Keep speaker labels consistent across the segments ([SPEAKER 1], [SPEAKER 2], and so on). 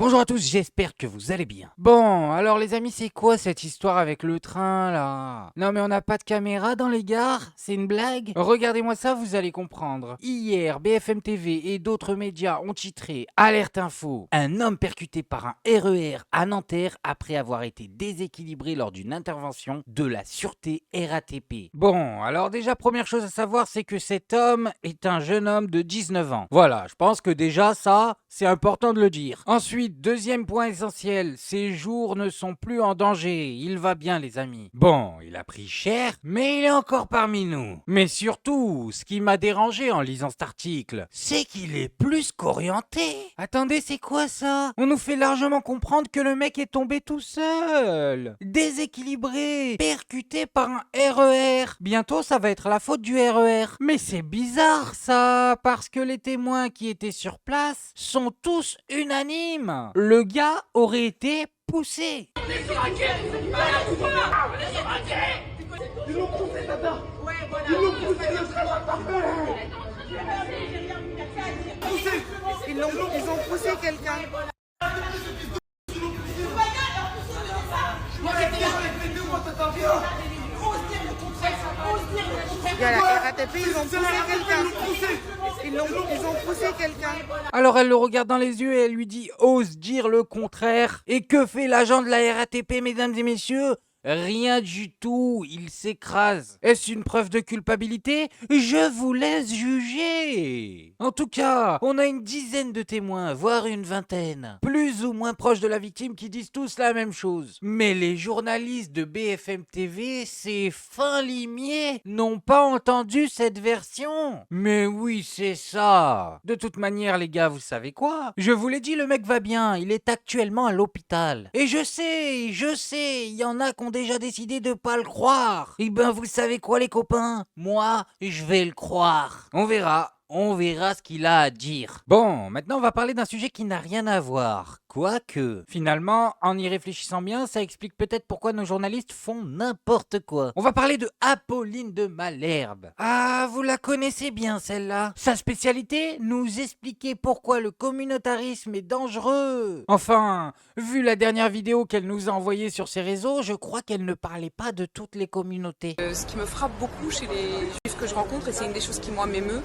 [SPEAKER 1] Bonjour à tous, j'espère que vous allez bien. Bon, alors les amis, c'est quoi cette histoire avec le train là? Non mais on n'a pas de caméra dans les gares? C'est une blague? Regardez-moi ça, vous allez comprendre. Hier, BFM TV et d'autres médias ont titré Alerte info. Un homme percuté par un RER à Nanterre après avoir été déséquilibré lors d'une intervention de la sûreté RATP. Bon, alors déjà première chose à savoir, c'est que cet homme est un jeune homme de 19 ans. Voilà, je pense que déjà ça, c'est important de le dire. Ensuite, deuxième point essentiel, ses jours ne sont plus en danger, il va bien les amis. Bon, il a pris cher, mais il est encore parmi nous. Mais surtout, ce qui m'a dérangé en lisant cet article, c'est qu'il est plus qu'orienté. Attendez, c'est quoi ça? On nous fait largement comprendre que le mec est tombé tout seul. Déséquilibré, percuté par un RER. Bientôt, ça va être la faute du RER. Mais c'est bizarre ça, parce que les témoins qui étaient sur place sont tous unanimes. Le gars aurait été poussé.
[SPEAKER 2] Ils l'ont poussé, tata. Ils l'ont poussé, le frère a pas fait.
[SPEAKER 3] Ils ont poussé quelqu'un. Il y a la RATP, ils ont poussé quelqu'un. Ils ont poussé quelqu'un.
[SPEAKER 1] Alors elle le regarde dans les yeux et elle lui dit « Ose dire le contraire ». Et que fait l'agent de la RATP, mesdames et messieurs ? Rien du tout, il s'écrase. Est-ce une preuve de culpabilité? Je vous laisse juger. En tout cas, on a une dizaine de témoins, voire une vingtaine, plus ou moins proches de la victime qui disent tous la même chose. Mais les journalistes de BFM TV, ces fins limiers, n'ont pas entendu cette version. Mais oui, c'est ça. De toute manière, les gars, vous savez quoi? Je vous l'ai dit, le mec va bien, il est actuellement à l'hôpital. Et je sais, il y en a qui ont déjà décidé de pas le croire. Eh ben, vous savez quoi, les copains? Moi, je vais le croire. On verra ce qu'il a à dire. Bon, maintenant on va parler d'un sujet qui n'a rien à voir. Quoique, finalement, en y réfléchissant bien, ça explique peut-être pourquoi nos journalistes font n'importe quoi. On va parler de Apolline de Malherbe. Ah, vous la connaissez bien celle-là. Sa spécialité, nous expliquer pourquoi le communautarisme est dangereux. Enfin, vu la dernière vidéo qu'elle nous a envoyée sur ses réseaux, je crois qu'elle ne parlait pas de toutes les communautés.
[SPEAKER 4] Ce qui me frappe beaucoup chez les juifs que je rencontre, et c'est une des choses qui moi m'émeut,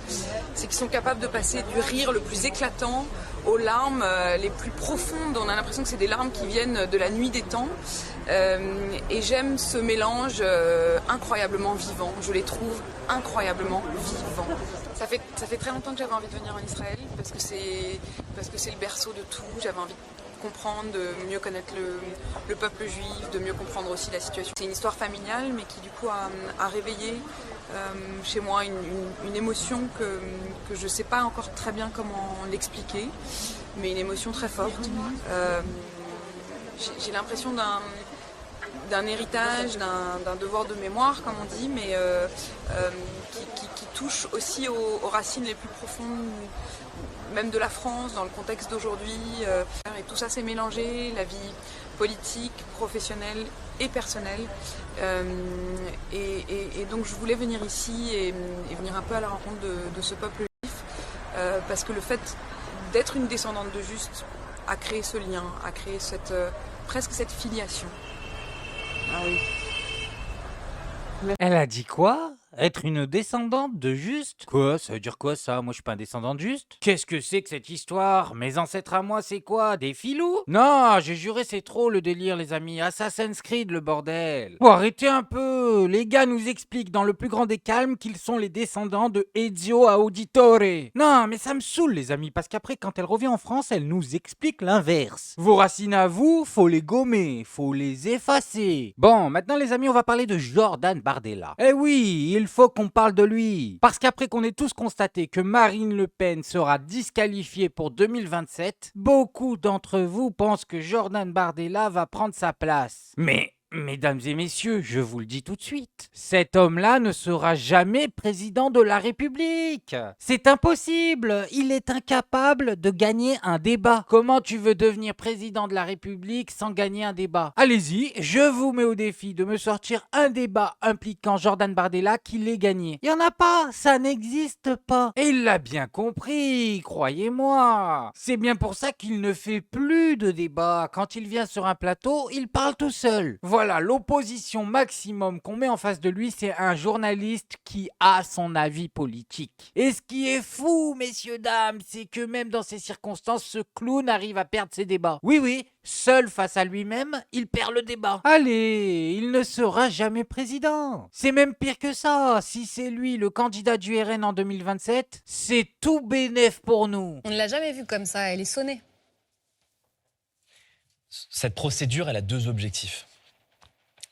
[SPEAKER 4] c'est qu'ils sont capables de passer du rire le plus éclatant aux larmes les plus profondes. On a l'impression que c'est des larmes qui viennent de la nuit des temps. Et j'aime ce mélange incroyablement vivant. Je les trouve incroyablement vivants. Ça fait très longtemps que j'avais envie de venir en Israël parce que c'est le berceau de tout. J'avais envie de comprendre, de mieux connaître le peuple juif, de mieux comprendre aussi la situation. C'est une histoire familiale, mais qui du coup a réveillé chez moi une émotion que je ne sais pas encore très bien comment l'expliquer, mais une émotion très forte. J'ai l'impression d'un héritage, d'un devoir de mémoire, comme on dit, mais qui touche aussi aux racines les plus profondes, même de la France, dans le contexte d'aujourd'hui. Et tout ça s'est mélangé, la vie politique, professionnelle et personnelle. Et donc je voulais venir ici et venir un peu à la rencontre de ce peuple juif, parce que le fait d'être une descendante de Juste a créé ce lien, a créé presque cette filiation.
[SPEAKER 3] Ah oui.
[SPEAKER 1] Elle a dit quoi? Être une descendante de Juste? Quoi? Ça veut dire quoi ça? Moi je suis pas un descendant de Juste? Qu'est-ce que c'est que cette histoire? Mes ancêtres à moi c'est quoi? Des filous? Non, j'ai juré c'est trop le délire les amis. Assassin's Creed le bordel. Bon arrêtez un peu. Les gars nous expliquent dans le plus grand des calmes qu'ils sont les descendants de Ezio Auditore. Non mais ça me saoule les amis parce qu'après quand elle revient en France elle nous explique l'inverse. Vos racines à vous, faut les gommer, faut les effacer. Bon maintenant les amis on va parler de Jordan Bardella. Eh oui, il faut qu'on parle de lui. Parce qu'après qu'on ait tous constaté que Marine Le Pen sera disqualifiée pour 2027, beaucoup d'entre vous pensent que Jordan Bardella va prendre sa place. Mais Mesdames et messieurs, je vous le dis tout de suite, cet homme-là ne sera jamais président de la République. C'est impossible, il est incapable de gagner un débat. Comment tu veux devenir président de la République sans gagner un débat? Allez-y, je vous mets au défi de me sortir un débat impliquant Jordan Bardella qui l'ait gagné. Il n'y en a pas, ça n'existe pas. Et il l'a bien compris, croyez-moi. C'est bien pour ça qu'il ne fait plus de débat. Quand il vient sur un plateau, il parle tout seul. Voilà, l'opposition maximum qu'on met en face de lui, c'est un journaliste qui a son avis politique. Et ce qui est fou, messieurs, dames, c'est que même dans ces circonstances, ce clown arrive à perdre ses débats. Oui, seul face à lui-même, il perd le débat. Allez, il ne sera jamais président. C'est même pire que ça. Si c'est lui le candidat du RN en 2027, c'est tout bénef pour nous.
[SPEAKER 5] On ne l'a jamais vu comme ça, elle est sonnée.
[SPEAKER 6] Cette procédure, elle a deux objectifs.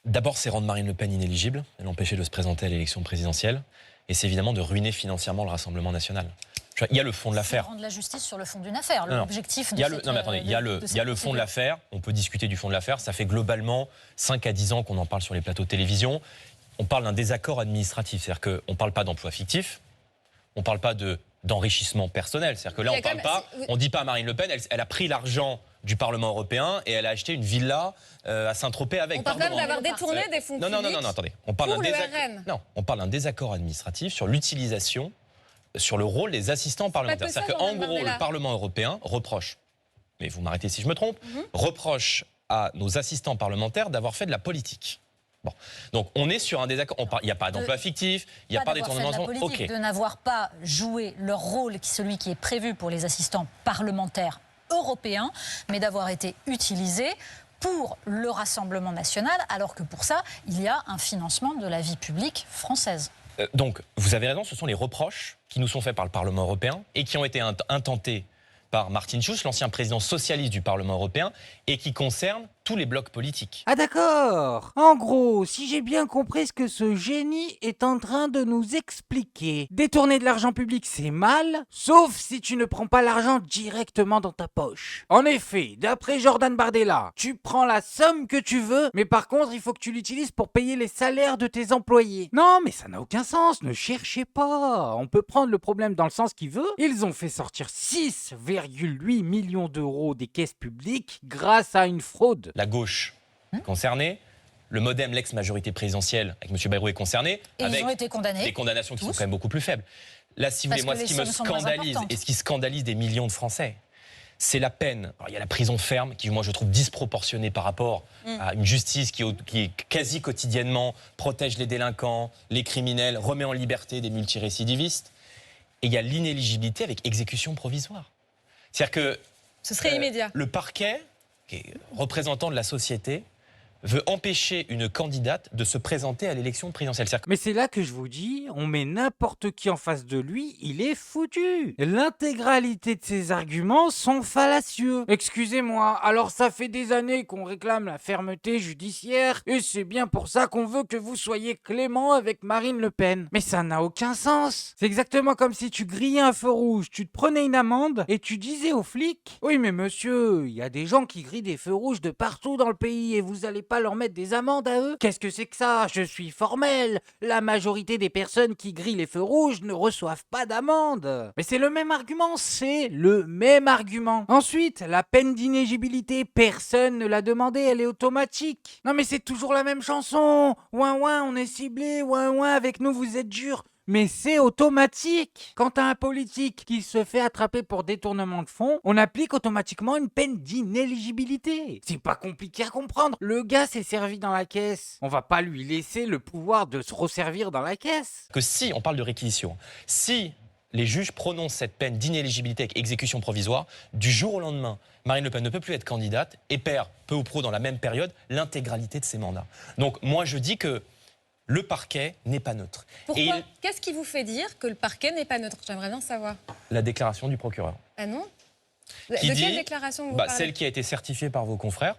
[SPEAKER 6] D'abord, c'est rendre Marine Le Pen inéligible et l'empêcher de se présenter à l'élection présidentielle. Et c'est évidemment de ruiner financièrement le Rassemblement national. Il y a le fond de l'affaire.
[SPEAKER 7] Rendre la justice sur le fond d'une affaire. L'objectif de
[SPEAKER 6] Non, mais attendez, il y a le fond de l'affaire. On peut discuter du fond de l'affaire. Ça fait globalement 5 à 10 ans qu'on en parle sur les plateaux de télévision. On parle d'un désaccord administratif. C'est-à-dire qu'on ne parle pas d'emploi fictif. On ne parle pas d'enrichissement personnel. C'est-à-dire que là, on ne dit pas à Marine Le Pen, elle a pris l'argent du Parlement européen et elle a acheté une villa à Saint-Tropez avec.
[SPEAKER 5] On parle même d'avoir détourné des fonds publics.
[SPEAKER 6] Non, attendez. On parle d'un désaccord administratif sur l'utilisation, sur le rôle des assistants parlementaires. C'est-à-dire qu'en gros, le Parlement européen reproche, mais vous m'arrêtez si je me trompe, reproche à nos assistants parlementaires d'avoir fait de la politique. Bon. Donc on est sur un désaccord. Il n'y a pas d'emploi fictif, il n'y a pas d'étournement.
[SPEAKER 7] De n'avoir pas joué leur rôle, celui qui est prévu pour les assistants parlementaires européens, mais d'avoir été utilisés pour le Rassemblement national, alors que pour ça, il y a un financement de la vie publique française.
[SPEAKER 6] Donc, vous avez raison, ce sont les reproches qui nous sont faits par le Parlement européen et qui ont été intentés par Martin Schulz, l'ancien président socialiste du Parlement européen, et qui concernent tous les blocs politiques.
[SPEAKER 1] Ah d'accord. En gros, si j'ai bien compris ce que ce génie est en train de nous expliquer, détourner de l'argent public c'est mal, sauf si tu ne prends pas l'argent directement dans ta poche. En effet, d'après Jordan Bardella, tu prends la somme que tu veux, mais par contre il faut que tu l'utilises pour payer les salaires de tes employés. Non mais ça n'a aucun sens, ne cherchez pas. On peut prendre le problème dans le sens qu'il veut. Ils ont fait sortir 6,8 millions d'euros des caisses publiques grâce à une fraude.
[SPEAKER 6] La gauche concernée, le MoDem, l'ex-majorité présidentielle, avec M. Bayrou est concerné,
[SPEAKER 7] et
[SPEAKER 6] avec
[SPEAKER 7] ils ont été condamnés,
[SPEAKER 6] des condamnations qui sont quand même beaucoup plus faibles. Là, si vous voulez, moi, ce qui me scandalise et ce qui scandalise des millions de Français, c'est la peine. Alors, il y a la prison ferme, qui, moi, je trouve disproportionnée par rapport à une justice qui quasi quotidiennement protège les délinquants, les criminels, remet en liberté des multirécidivistes. Et il y a l'inéligibilité avec exécution provisoire. C'est-à-dire que
[SPEAKER 5] ce serait immédiat.
[SPEAKER 6] Le parquet, qui est représentant de la société, veut empêcher une candidate de se présenter à l'élection présidentielle.
[SPEAKER 1] Mais c'est là que je vous dis, on met n'importe qui en face de lui, il est foutu. L'intégralité de ses arguments sont fallacieux. Excusez-moi, alors ça fait des années qu'on réclame la fermeté judiciaire, et c'est bien pour ça qu'on veut que vous soyez clément avec Marine Le Pen. Mais ça n'a aucun sens. C'est exactement comme si tu grillais un feu rouge, tu te prenais une amende, et tu disais aux flics, oui mais monsieur, il y a des gens qui grillent des feux rouges de partout dans le pays, et vous allez pas leur mettre des amendes à eux? Qu'est-ce que c'est que ça? Je suis formel. La majorité des personnes qui grillent les feux rouges ne reçoivent pas d'amende. Mais c'est le même argument, c'est le même argument. Ensuite, la peine d'inéligibilité, personne ne l'a demandé, elle est automatique. Non mais c'est toujours la même chanson. Ouin ouin, on est ciblé, ouin ouin, avec nous vous êtes dur. Mais c'est automatique. Quand t'as un politique qui se fait attraper pour détournement de fonds, on applique automatiquement une peine d'inéligibilité. C'est pas compliqué à comprendre. Le gars s'est servi dans la caisse. On va pas lui laisser le pouvoir de se resservir dans la caisse.
[SPEAKER 6] Que si, on parle de réquisition, si les juges prononcent cette peine d'inéligibilité avec exécution provisoire, du jour au lendemain, Marine Le Pen ne peut plus être candidate et perd, peu ou prou dans la même période, l'intégralité de ses mandats. Donc moi je dis que le parquet n'est pas neutre.
[SPEAKER 5] Pourquoi? Qu'est-ce qui vous fait dire que le parquet n'est pas neutre? J'aimerais bien savoir.
[SPEAKER 6] La déclaration du procureur.
[SPEAKER 5] Ah non?
[SPEAKER 6] Qui
[SPEAKER 5] de
[SPEAKER 6] dit,
[SPEAKER 5] quelle déclaration vous parlez?
[SPEAKER 6] Celle qui a été certifiée par vos confrères.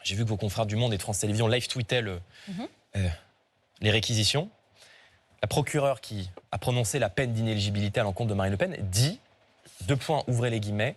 [SPEAKER 6] J'ai vu que vos confrères du Monde et de France Télévisions live-tweetaient les réquisitions. La procureure qui a prononcé la peine d'inéligibilité à l'encontre de Marine Le Pen dit, ouvrez les guillemets,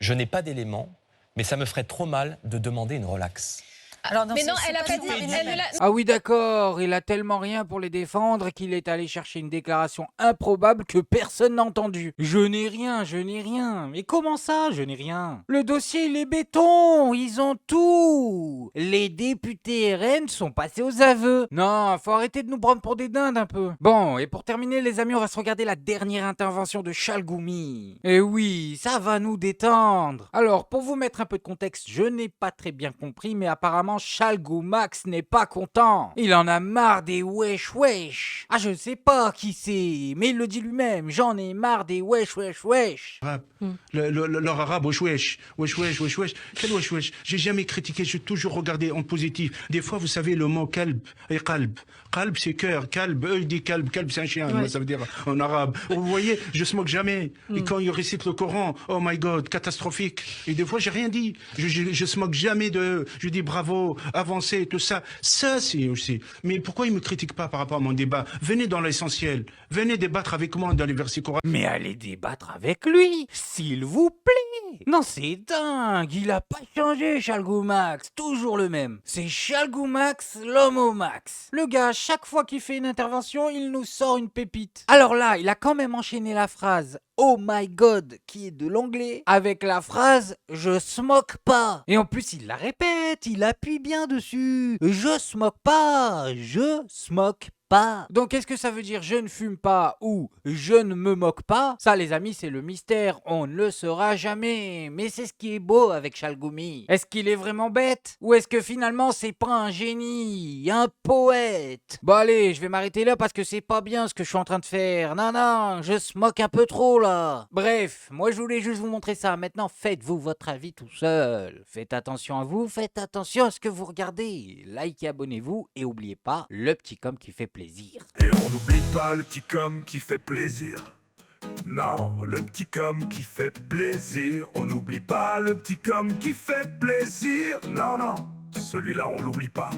[SPEAKER 6] je n'ai pas d'éléments, mais ça me ferait trop mal de demander une relaxe.
[SPEAKER 7] Alors,
[SPEAKER 5] Mais non,
[SPEAKER 7] c'est
[SPEAKER 5] elle a pas
[SPEAKER 7] du
[SPEAKER 5] dit.
[SPEAKER 7] Marine Le
[SPEAKER 5] Elle ne
[SPEAKER 7] Pen.
[SPEAKER 5] l'a-
[SPEAKER 1] Ah oui, d'accord, il a tellement rien pour les défendre qu'il est allé chercher une déclaration improbable que personne n'a entendue. Je n'ai rien, je n'ai rien. Mais comment ça, je n'ai rien? Le dossier, il est béton, ils ont tout. Les députés RN sont passés aux aveux. Non, faut arrêter de nous prendre pour des dindes un peu. Bon, et pour terminer, les amis, on va se regarder la dernière intervention de Chalgoumi. Et oui, ça va nous détendre. Alors, pour vous mettre un peu de contexte, je n'ai pas très bien compris, mais apparemment, Chalgoumax n'est pas content. Il en a marre des wesh wesh. Ah, je ne sais pas qui c'est, mais il le dit lui-même. J'en ai marre des wesh wesh wesh.
[SPEAKER 8] Leur arabe, wesh wesh, wesh wesh, wesh wesh. Quel wesh wesh? J'ai jamais critiqué, j'ai toujours regardé en positif. Des fois, vous savez, le mot kalb et qalb. Qalb, c'est cœur. Kalb, eux, ils disent kalb. Kalb, c'est un chien, ça veut dire en arabe. Vous voyez, je se moque jamais. Et quand ils récitent le Coran, oh my God, catastrophique. Et des fois, j'ai rien dit. Je se moque jamais de. Je dis bravo, avancez, tout ça. Ça, c'est aussi. Mais pourquoi ils me critiquent pas par rapport à mon débat? Venez dans l'essentiel. Venez débattre avec moi dans les versets coraniques.
[SPEAKER 1] Mais allez débattre avec lui, s'il vous plaît. Non, c'est dingue, il a pas changé, Chalgoumax, toujours le même. C'est Chalgoumax, l'homme au max. Le gars, chaque fois qu'il fait une intervention, il nous sort une pépite. Alors là, il a quand même enchaîné la phrase Oh my God, qui est de l'anglais, avec la phrase je smoke pas. Et en plus, il la répète, il appuie bien dessus. Je smoke pas, je smoke pas. Donc qu'est-ce que ça veut dire je ne fume pas ou je ne me moque pas? Ça les amis c'est le mystère, on ne le saura jamais. Mais c'est ce qui est beau avec Chalgoumi. Est-ce qu'il est vraiment bête? Ou est-ce que finalement c'est pas un génie, un poète? Bon allez, je vais m'arrêter là parce que c'est pas bien ce que je suis en train de faire. Non, je smoke un peu trop là. Bref, moi je voulais juste vous montrer ça. Maintenant faites-vous votre avis tout seul. Faites attention à vous, faites attention à ce que vous regardez. Likez, abonnez-vous et oubliez pas le petit com qui fait plaisir.
[SPEAKER 9] Et on n'oublie pas le petit com qui fait plaisir. Non, le petit com qui fait plaisir. On n'oublie pas le petit com qui fait plaisir. Non, celui-là on l'oublie pas.